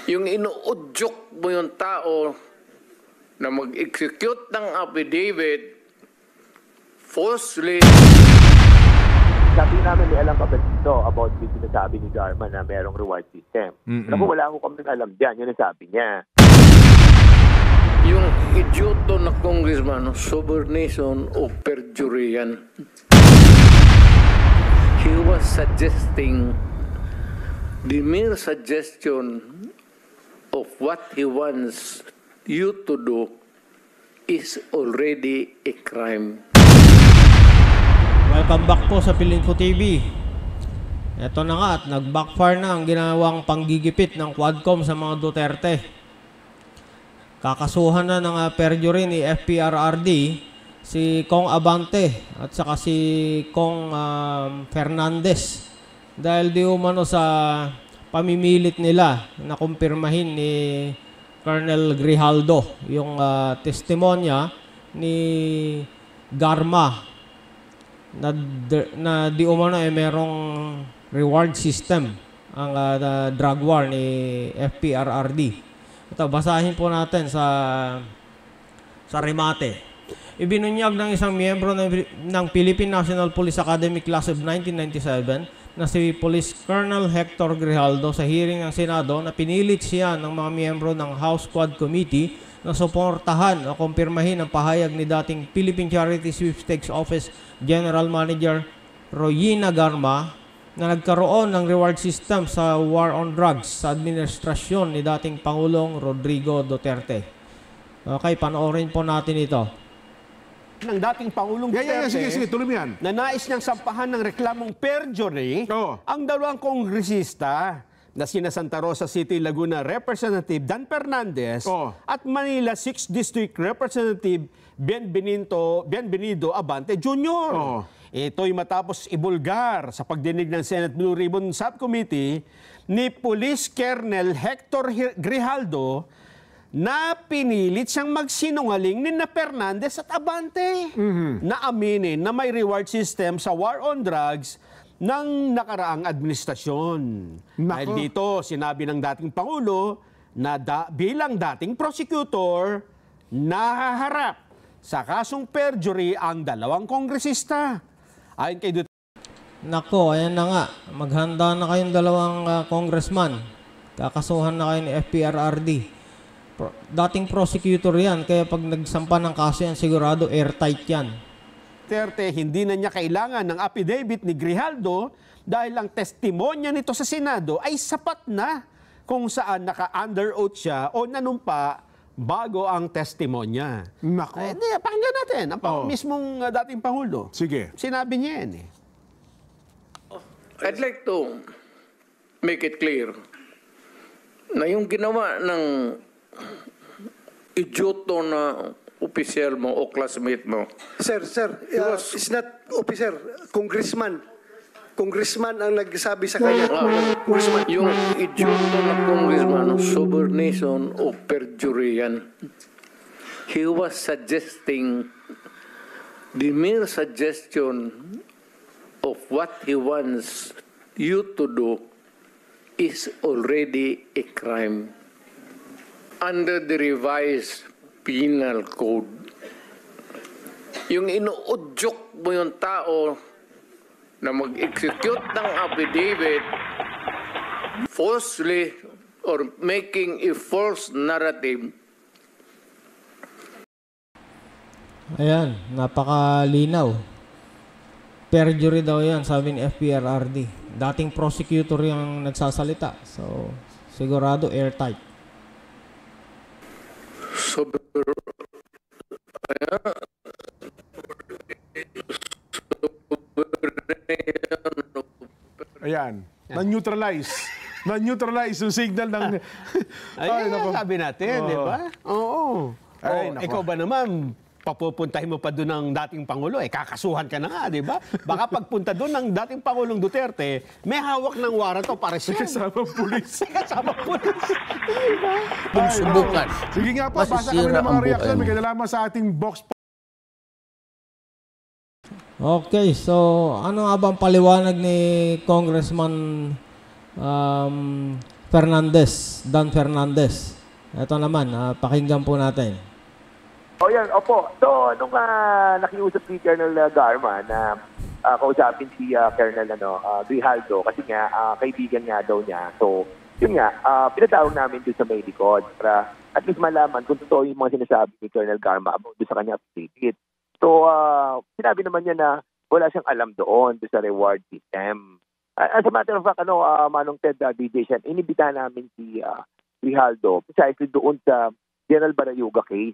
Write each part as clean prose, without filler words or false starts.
Yung inuudyok mo yung tao na mag-execute ng affidavit falsely. Sabi namin may alam ka ba dito about yung sinasabi ni Garma na merong reward system. Naku, wala ko kami alam dyan. Yun ang sabi niya. Yung idioto na congressman, subornation o perjury yan. He was suggesting the mere suggestion of what he wants you to do is already a crime. Welcome back po sa Pilinfo TV. Ito na nga at nag-backfire na ang ginawang panggigipit ng Quadcom sa mga Duterte. Kakasuhan na ng perjury ni FPRRD si Kong Abante at saka si Kong Fernandez dahil di umano sa pamimilit nila na kumpirmahin ni Colonel Grijaldo yung testimonya ni Garma na di umano merong reward system ang drug war ni FPRRD. Ito, basahin po natin sa remate. Ibinunyag ng isang miyembro ng Philippine National Police Academy Class of 1997 na si Police Colonel Hector Grijaldo sa hearing ng Senado na pinilit siya ng mga miyembro ng House Quad Committee na suportahan o kumpirmahin ang pahayag ni dating Philippine Charity Sweepstakes Office General Manager Royina Garma na nagkaroon ng reward system sa war on drugs sa administrasyon ni dating Pangulong Rodrigo Duterte. Okay, panoorin po natin ito. Ng dating Pangulong Duterte, sige, tuloy mo yan. na nais niyang sampahan ng reklamong perjury ang dalawang kongresista na sina Santa Rosa City, Laguna Representative Dan Fernandez at Manila 6th District Representative Bienvenido Abante Jr. Ito'y matapos ibulgar sa pagdinig ng Senate Blue Ribbon Subcommittee ni Police Colonel Hector Grijaldo na pinilit siyang magsinungaling ni na Fernandez at Abante na aminin na may reward system sa war on drugs ng nakaraang administrasyon. Dahil dito, sinabi ng dating Pangulo na bilang dating prosecutor, nahaharap sa kasong perjury ang dalawang kongresista. Ayon kay Duterte. Nako, ayan na nga. Maghanda na kayong dalawang congressman. Kakasuhan na kayo ni FPRRD. Dating prosecutor yan, kaya pag nagsampa ng kaso yan, sigurado airtight yan. Duterte, hindi na niya kailangan ng affidavit ni Grijaldo dahil ang testimonya nito sa Senado ay sapat na kung saan naka-under oath siya o nanumpa bago ang testimonya. Nako. Pakinggan natin ang mismong dating Pangulo. Sige. Sinabi niya yan eh. I'd like to make it clear na yung ginawa ng idioto na opisyal mo o classmate mo. Sir, it's not officer, congressman. Congressman ang nagsabi sa kanya. Congressman. Yung idioto na congressman, subornation o perjury yan. He was suggesting the mere suggestion of what he wants you to do is already a crime. Under the revised Penal Code. Yung inuudyok mo yung tao na mag-execute ng affidavit falsely or making a false narrative. Ayan, napakalinaw. Perjury daw yan, sabi ni FPRRD. Dating prosecutor yung nagsasalita. So, sigurado airtight. Ayan. Na-neutralize. Na-neutralize yung signal ng... Ay, sabi natin, di ba? Oo. Ikaw ba naman, papupuntahin mo pa doon ng dating Pangulo, kakasuhan ka na nga, di ba? Baka pagpunta doon ng dating Pangulong Duterte, may hawak ng warrant o pares yan. Kasama pulis. Kasama pulis. Kung subukan. Sige nga po, basa kami ng mga reaksyon. May kinalaman sa ating box. Okay, so ano nga bang paliwanag ni Congressman Fernandez, Dan Fernandez. Ito naman, pakinggan po natin. O yan, opo. So, nung nakiusap si Colonel Garma na kausapin si Colonel Grijaldo kasi nga kaibigan nga daw niya. So, yun nga, pinatawag namin doon sa may likod para at least malaman kung totoo yung mga sinasabi ni Colonel Garma about doon sa kanya affidavit. So, sinabi naman niya na wala siyang alam doon sa reward system. As a matter of fact, Manong Ted, DJ Shen, inibita namin si Grijaldo precisely doon sa General Barayuga case.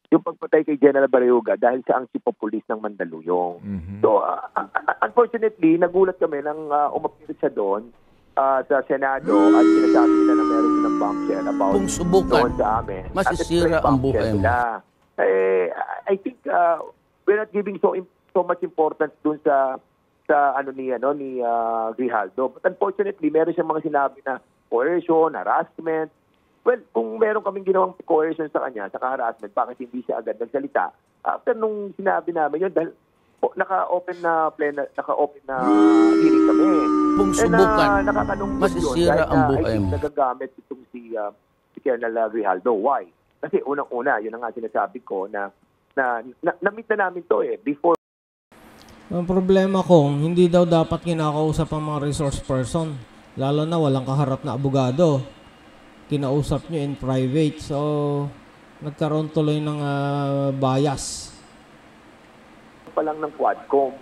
Yung pagpatay kay General Barayuga dahil siya ang chief of police ng Mandaluyong. So, unfortunately, nagulat kami nang umapir siya doon sa Senado at sinasabi nila na meron silang bombshell about Kung subukan, doon sa amin. masisira ang buhay mo. I think we're not giving so much importance doon sa ni Grijaldo. But unfortunately, meron siyang mga sinabi na coercion, harassment. Well, kung meron kaming ginawang coercion sa kanya, sa harassment, bakit hindi siya agad nagsalita? After nung sinabi namin yun, dahil naka-open na hearing kami. Kung subukan, nakakalungkot masisira ang buhay mo. Nagagamit itong si Colonel Grijaldo. Why? Kasi unang-una, yun ang nga sinasabi ko na na-meet na namin to before. Ang problema ko, hindi daw dapat kinakausap ang mga resource person. Lalo na walang kaharap na abogado. Kinausap nyo in private. So, nagkaroon tuloy ng bias. Pa lang ng Quadcom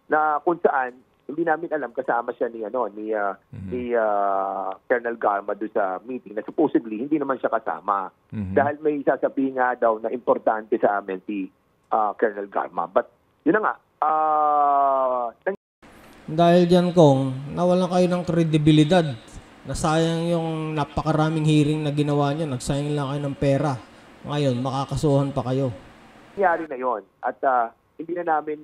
na kung saan hindi namin alam kasama siya ni Colonel Garma doon sa meeting na supposedly hindi naman siya kasama dahil may sasabihin nga daw na importante sa amin si Colonel Garma. But yun na nga, Dahil dyan, Kong, nawalan kayo ng kredibilidad. Nasayang yung napakaraming hearing na ginawa niyo. Nagsayang lang kayo ng pera. Ngayon, makakasuhan pa kayo. nangyari na yon at hindi na namin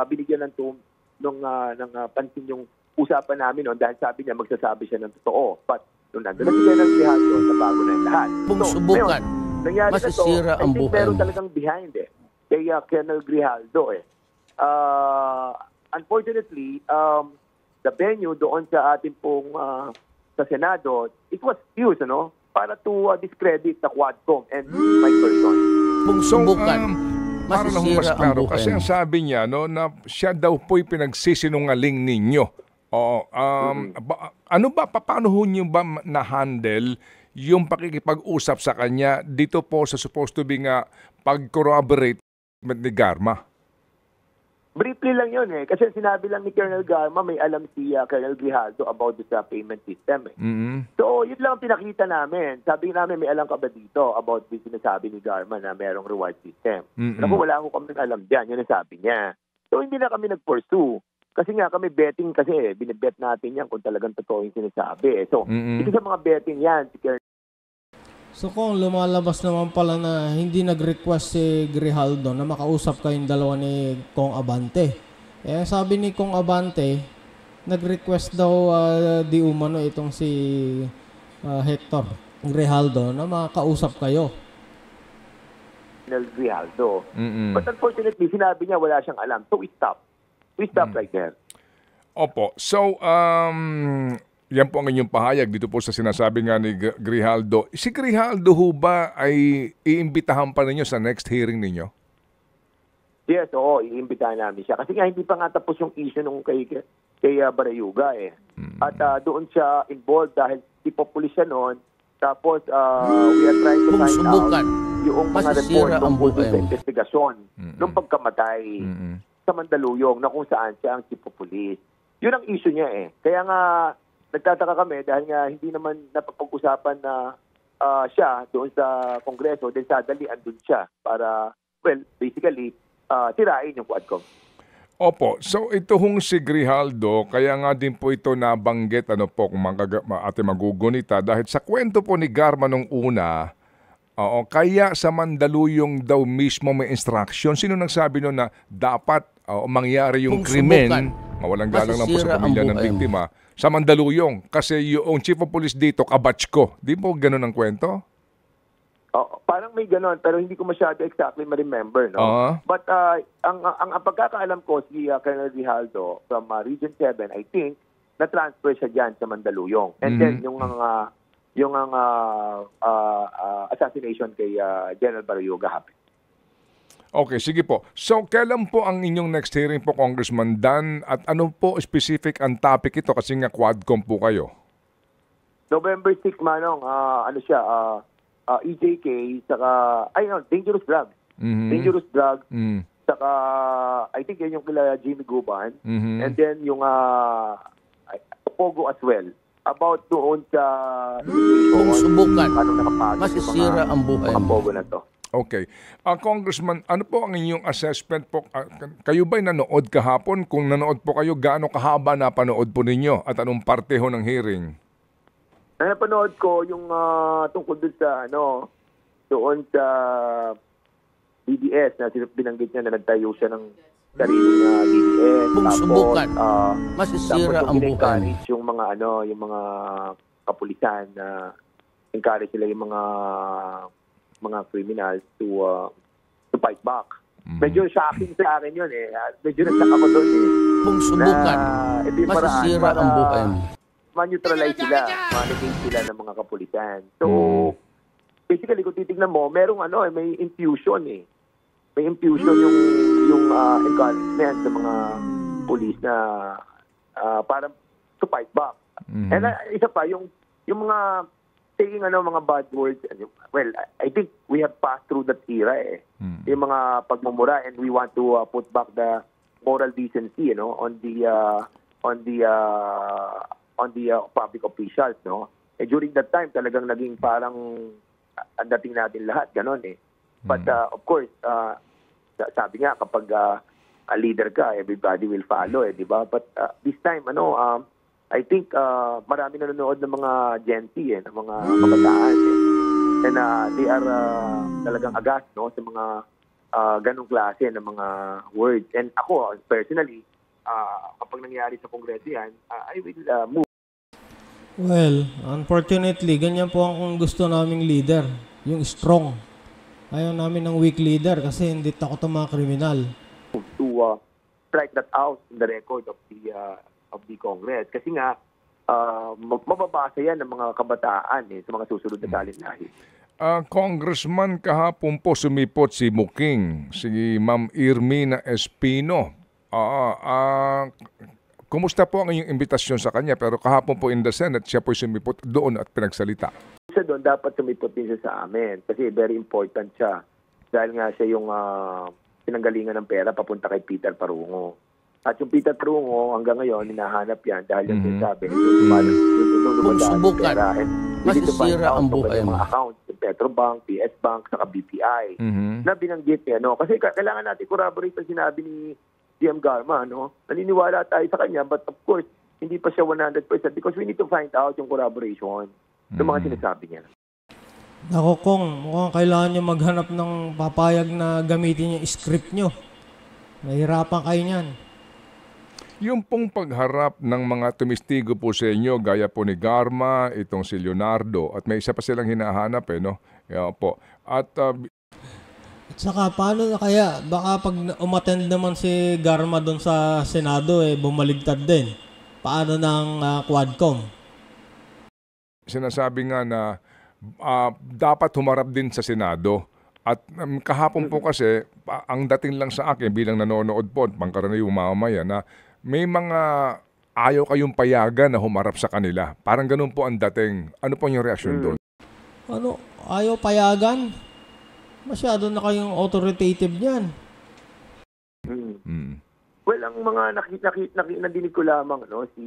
binigyan ng pansin yung usapan namin noon dahil sabi niya magsasabi siya ng totoo. But nung nandun na si General Grijaldo, nabago na yung lahat. Kung subukan, nangyari masisira na to, ang I think buhay meron mo. talagang behind kay Colonel Grijaldo unfortunately, the venue doon sa ating pong sa Senado, it was used, para to discredit the Quadcom and my person. Kung subukan, para lang mas masisira ang klaro, buhay kasi mo. ang sabi niya na siya daw po'y pinagsisinungaling ninyo. Paano ho niyo ba na-handle yung pakikipag-usap sa kanya dito po sa supposed to be nga pag-corroborate ni Garma? Briefly lang yun kasi sinabi lang ni Colonel Garma may alam si Colonel Grijaldo about the payment system So yun lang ang pinakita namin. Sabi namin may alam ka ba dito about the sinasabi ni Garma na merong reward system. Naku, wala ko kami alam dyan, yun ang sabi niya. So hindi na kami nag-pursue. Kasi nga kami betting kasi binibet natin yan kung talagang totoo yung sinasabi. So ito sa mga betting yan si Colonel. So kung lumalabas naman pala na hindi nag-request si Grijaldo na makausap kayong dalawa ni Kong Abante. Sabi ni Kong Abante, nag-request daw di umano itong si Hector Grijaldo na makausap kayo. Grijaldo. But unfortunately, sinabi niya wala siyang alam. So we stop. We stop right there. Opo. So, yan po ang inyong pahayag dito po sa sinasabi nga ni Grijaldo. Si Grijaldo ho ba ay iimbitahan pa ninyo sa next hearing ninyo? Yes, oo, iimbitahan namin siya. Kasi nga hindi pa nga tapos yung issue nung kay Barayuga At doon siya involved dahil ipopulis siya noon. Tapos we are trying to Kung find subukan, out yung mga report masisira ang tungkol buhay sa mo. investigasyon nung pagkamatay sa Mandaluyong na kung saan siya ang chief of police. Yun ang issue niya Kaya nga nagtataka kami dahil nga hindi naman napapag-usapan na siya doon sa Kongreso, then sadali andun siya para, basically, tirain yung Quadcom. Opo. So ito hong si Grijaldo, kaya nga din po ito nabanggit, kung ate magugunita, dahil sa kwento po ni Garma nung una, kaya sa Mandaluyong daw mismo may instruction. Sino nagsabi nun na dapat mangyari yung Kung krimen, subukan, mawalang galang lang po masisira sa pamilya ang ng buhay mo. biktima, sa Mandaluyong. Kasi yung chief of police dito, kabatch ko. Di po ganun ang kwento? Parang may ganon, pero hindi ko masyado exactly ma-remember. But ang pagkakaalam ko, si Colonel Grijaldo from Region 7, I think, na-transfer siya dyan sa Mandaluyong. And then, yung assassination kay General Barrioga happened. Okay, sige po. So, kailan po ang inyong next hearing po, Congressman Dan? At ano po specific ang topic ito? Kasi nga Quadcom po kayo. November 6, Manong, EJK, saka, dangerous drugs. Dangerous drugs, saka, I think yan yung kila Jimmy Guban. And then yung Pogo as well. About doon sa... Kung subukan, anong nakapagod masisira ang buhay mga mo. Pogo na to. Okay. Congressman, ano po ang inyong assessment po? Kayo ba'y nanood kahapon? Kung nanood po kayo, gaano kahaba na panood po ninyo? At anong parte ho ng hearing? Napanood ko yung tungkol doon sa DDS na binanggit niya na nagtayo siya ng sariling DDS. Kung subukan, masisira ang buhay mo. Encourage yung mga kapulisan na encourage sila yung mga criminals to fight back. Medyo shocking sa akin yun eh. Medyo nagsak ako doon eh. Kung subukan, masisira ang buhay mo. Ma-neutralize sila, managing sila ng mga kapulisan. So, basically, kung titignan mo, merong may infusion eh. May infusion yung encouragement sa mga police na para to fight back. And isa pa, yung mga taking mga bad words, well, I think we have passed through that era eh. Yung mga pagmumura, and we want to put back the moral decency, on the public officials, no? During that time, talagang naging parang ang dating natin lahat, ganon eh. But of course, sabi nga kapag a leader ka, everybody will follow eh, di ba? But this time, I think marami nanonood ng mga Gen Z eh, ng mga kabataan eh. And they are talagang aghast, no, sa mga ganong klase ng mga words. And ako, personally, kapag nangyari sa Kongreso yan, I will move. Well, unfortunately, ganyan po ang gusto naming leader. Yung strong. Ayaw namin ng weak leader kasi hindi takot ang mga kriminal. To strike that out in the record of the Congress. Kasi nga, mababasa yan ng mga kabataan sa mga susunod na talinahin. Congressman, kahapon po sumipot si Muking, si Ma'am Irmina Espino. Kumusta po ang inyong imbitasyon sa kanya? Pero kahapon po in the Senate, siya po sumipot doon at pinagsalita. Siya doon, dapat sumipot din siya sa amin. Kasi very important siya. Dahil nga siya yung pinanggalingan ng pera papunta kay Peter Parungo. At yung Peter Parungo, hanggang ngayon, hinahanap yan dahil yung sinasabi, kung subukan, masisira ang buhay mo. Mga accounts, Petrobank, PS Bank, saka BPI, na binanggit niya. Kasi kailangan natin corroborate ang sinabi ni GM Garma, naniniwala tayo sa kanya, but of course, hindi pa siya 100% because we need to find out yung corroboration ng mga sinasabi niya. Ako kung mukhang kailangan nyo maghanap ng papayag na gamitin yung script nyo. Nahirapan kayo niyan. Yung pong pagharap ng mga tumistigo po sa inyo, gaya po ni Garma, itong si Leonardo, at may isa pa silang hinahanap no? Yeah, po. At Saka paano na kaya? Baka pag umattend naman si Garma doon sa Senado, bumaligtad din. Paano ng Quadcom? Sinasabi nga na dapat humarap din sa Senado. At kahapon po kasi, ang dating lang sa akin bilang nanonood po, pangkaraniwang mamamayan, na may mga ayaw kayong payagan na humarap sa kanila. Parang ganun po ang dating. Ano po yung reaksyon doon? Ano? Ayaw payagan? Masyado na kayong authoritative niyan. Well, ang mga nadinig ko lamang, si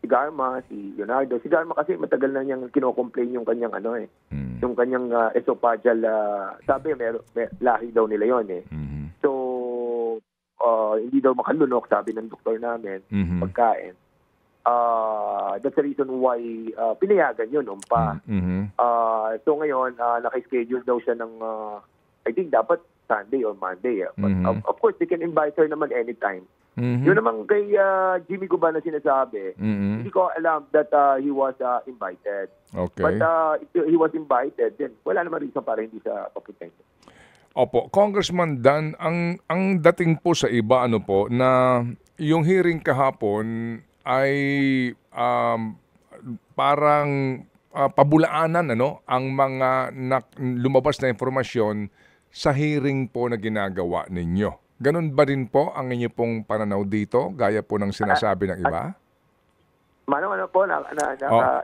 Garma, si Leonardo. Si Garma kasi matagal na niyang kino-complain yung kanyang yung kanyang esophageal, sabi may lahi daw nila yon eh. So, hindi daw makalunok, sabi ng doktor namin, pagkain. That's the reason why pinayagan yun noon pa. So ngayon, naka-schedule daw siya ng, I think dapat Sunday or Monday. But of course, they can invite her naman anytime. Yun naman kay Jimmy Guban na sinasabi, hindi ko alam that he was invited. Okay. But if he was invited, then wala naman reason para hindi siya papunta. Opo, Congressman Dan, ang dating po sa iba, na yung hearing kahapon, ay parang pabulaanan ang mga lumabas na informasyon sa hearing po na ginagawa ninyo. Ganun ba rin po ang inyo pong pananaw dito, gaya po ng sinasabi ng iba? Ano po,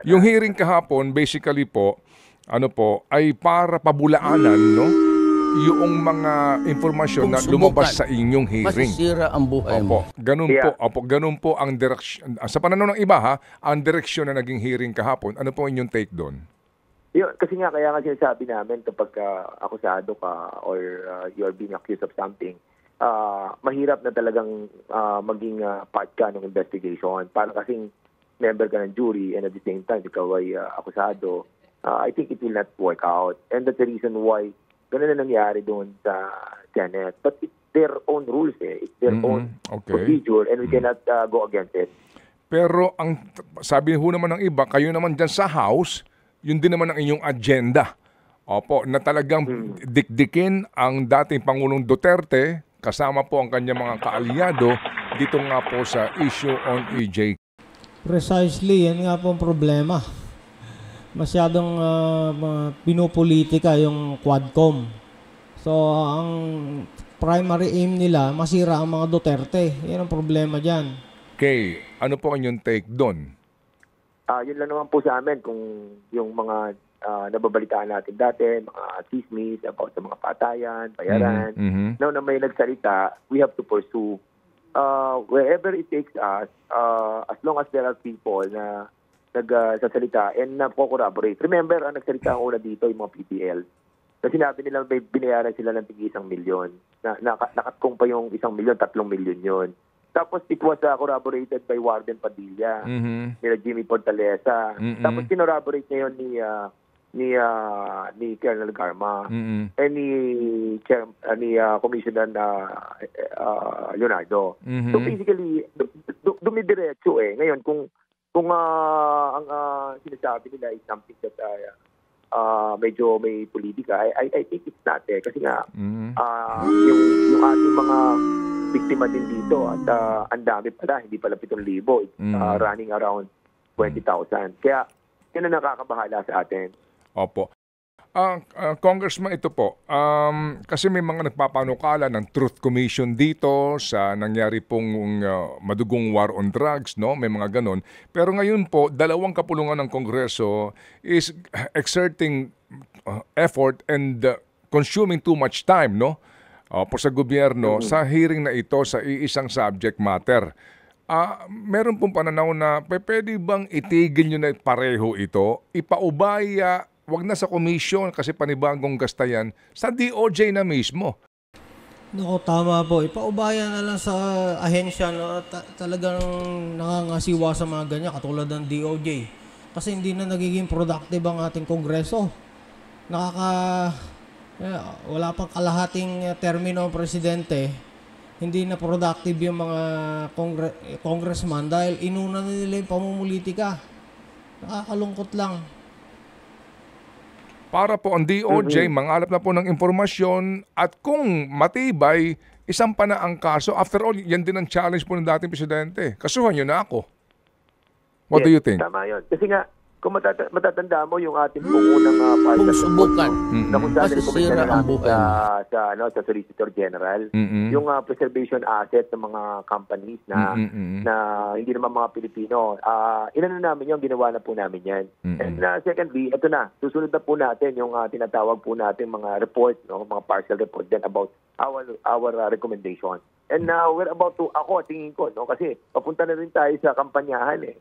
Yung hearing kahapon, basically po, ay para pabulaanan, no? Yung mga informasyon na lumabas sa inyong hearing. Masisira ang buhay mo. Ganun ganun po ang direksyon. Sa pananaw ng iba, ang direksyon na naging hearing kahapon, ano po inyong take doon? Yun, kasi nga, kaya nga sinasabi namin kapag akusado ka or you're being accused of something, mahirap na talagang maging part ka ng investigation. Para kasing member ka ng jury and at the same time, ikaw ay akusado, I think it will not work out. And that's the reason why ganun na nangyari doon sa Senate. But it's their own rules It's their own procedure and we cannot go against it. Pero ang sabi ho naman ng iba, kayo naman dyan sa House, yun din naman ang inyong agenda. Opo, na talagang dikdikin ang dating Pangulong Duterte kasama po ang kanyang mga kaalyado dito nga po sa issue on EJ. Precisely, yan nga po ang problema. Masyadong pinopolitika yung Quadcom. So, ang primary aim nila, masira ang mga Duterte. Yan ang problema dyan. Okay, ano po ang inyong take doon? Yun lang naman po sa amin kung yung mga nababalitaan natin dati, mga chismis about sa mga patayan, bayaran. Now na may nagsalita, we have to pursue wherever it takes us, as long as there are people na nagsasalita and na-corroborate. Remember, ang nagsalita ang una dito, yung mga PPL. Na sinabi nila may binayaran sila ng tig 1 milyon. Nakatkong pa yung 1 milyon, 3 milyon yun. Tapos it was corroborated by Warden Padilla, nila Jimmy Fortaleza. Tapos corroborate niya yun ni Colonel Garma and ni Commissioner Leonardo. So basically, dumidiretso Ngayon, kung ang sinasabi nila is something that medyo may politika, I think it's not Kasi nga, yung ating mga biktima din dito at ang dami pala, hindi pala 7,000. It's running around 20,000. Kaya, yun ang nakakabahala sa atin. Opo. Congressman, ito po, kasi may mga nagpapanukala ng Truth Commission dito sa nangyari pong madugong war on drugs, no? May mga ganon. Pero ngayon po, 2 kapulungan ng Kongreso is exerting effort and consuming too much time, no? Po sa gobyerno, sa hearing na ito sa iisang subject matter. Meron pong pananaw na pwede bang itigil nyo na pareho ito, ipaubaya, wag na sa commission kasi panibagong gasta yan, sa DOJ na mismo. Naku, tama po. Ipaubaya na lang sa ahensya na talagang nangangasiwa sa mga ganyan, katulad ng DOJ. Kasi hindi na nagiging productive ang ating Kongreso. Wala pang kalahating termino ang presidente, hindi na productive yung mga congressman dahil inuna na nila yung pamumulitika. Nakakalungkot lang. Para po ang DOJ, mangalap na po ng impormasyon at kung matibay, isang pa na ang kaso. After all, yan din ang challenge po ng dating presidente. Kasuhan nyo na ako. What do you think? Tama yun. Kasi nga, kung matatanda mo yung ating unang Kung subukan, na kung saan masisira ang buhay mo. sa Solicitor General, yung preservation asset ng mga companies na hindi naman mga Pilipino, inano namin yung ginawa na po namin yan. And secondly, ito na, susunod na po natin yung tinatawag po natin mga report, mga partial report then about our recommendation. And we're about to, tingin ko, kasi papunta na rin tayo sa kampanyahan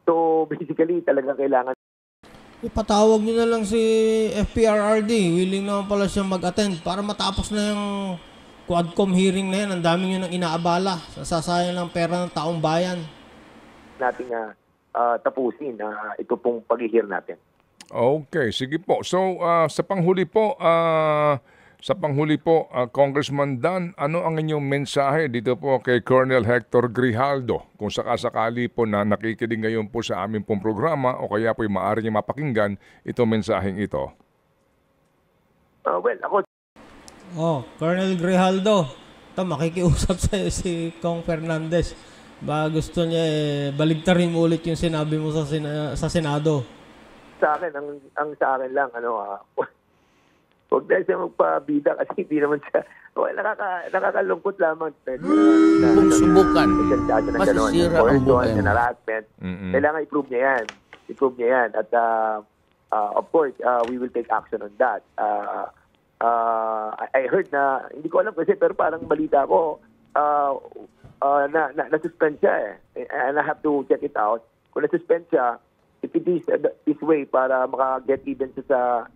So, basically, talagang kailangan. Ipatawag nyo na lang si FPRRD. Willing naman pala siyang mag-attend para matapos na yung Quadcom hearing na yan. Ang dami nyo nang inaabala. Sasayang lang pera ng taong bayan. Nating tapusin ito pong pag-hear natin. Okay, sige po. So, sa panghuli po, Congressman Dan, ano ang inyong mensahe dito po kay Colonel Hector Grijaldo? Kung sakasakali po na nakikinig ngayon po sa aming pong programa o kaya po maaari niya mapakinggan itong mensaheng ito. Ako. Colonel Grijaldo, makikiusap sa'yo si Kong Fernandez. Ba gusto niya baligtarin mo ulit yung sinabi mo sa Senado. Sa akin, ang sa akin lang, huwag dahil siya magpabida kasi hindi naman siya, nakakalungkot lamang. Kung subukan, masisira ang buhay mo. Kailangan i-prove niya yan. At of course, we will take action on that. I heard na, hindi ko alam kasi, pero parang balita ko, na-suspend siya and I have to check it out. Kung na-suspend siya, if it is this way para maka-get even sa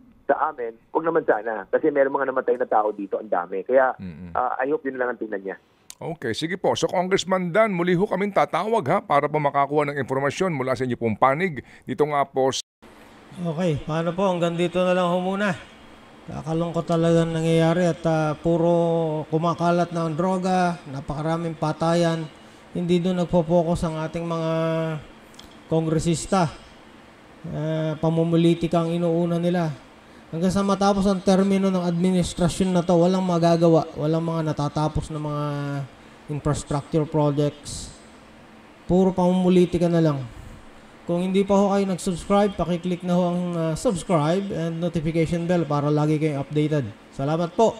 amin, huwag naman sana. Kasi meron mga namatay na tao dito, ang dami. Kaya I hope yun lang ang tingnan niya. Okay, sige po. So Congressman Dan, muli ho kaming tatawag ha para po makakuha ng informasyon mula sa inyo pong panig. Dito nga po. Okay, paano po? Hanggang dito na lang ho muna. Kakalungkot talaga nangyayari at puro kumakalat na ang droga, napakaraming patayan. Hindi doon nagpo-focus ang ating mga kongresista. Pamumulitika ang inuuna nila. Hanggang sa matapos ang termino ng administrasyon na to, walang magagawa. Walang mga natatapos na mga infrastructure projects. Puro pamumulitika na lang. Kung hindi pa ho kayo nag-subscribe, pakiclick na ho ang subscribe and notification bell para lagi kayong updated. Salamat po!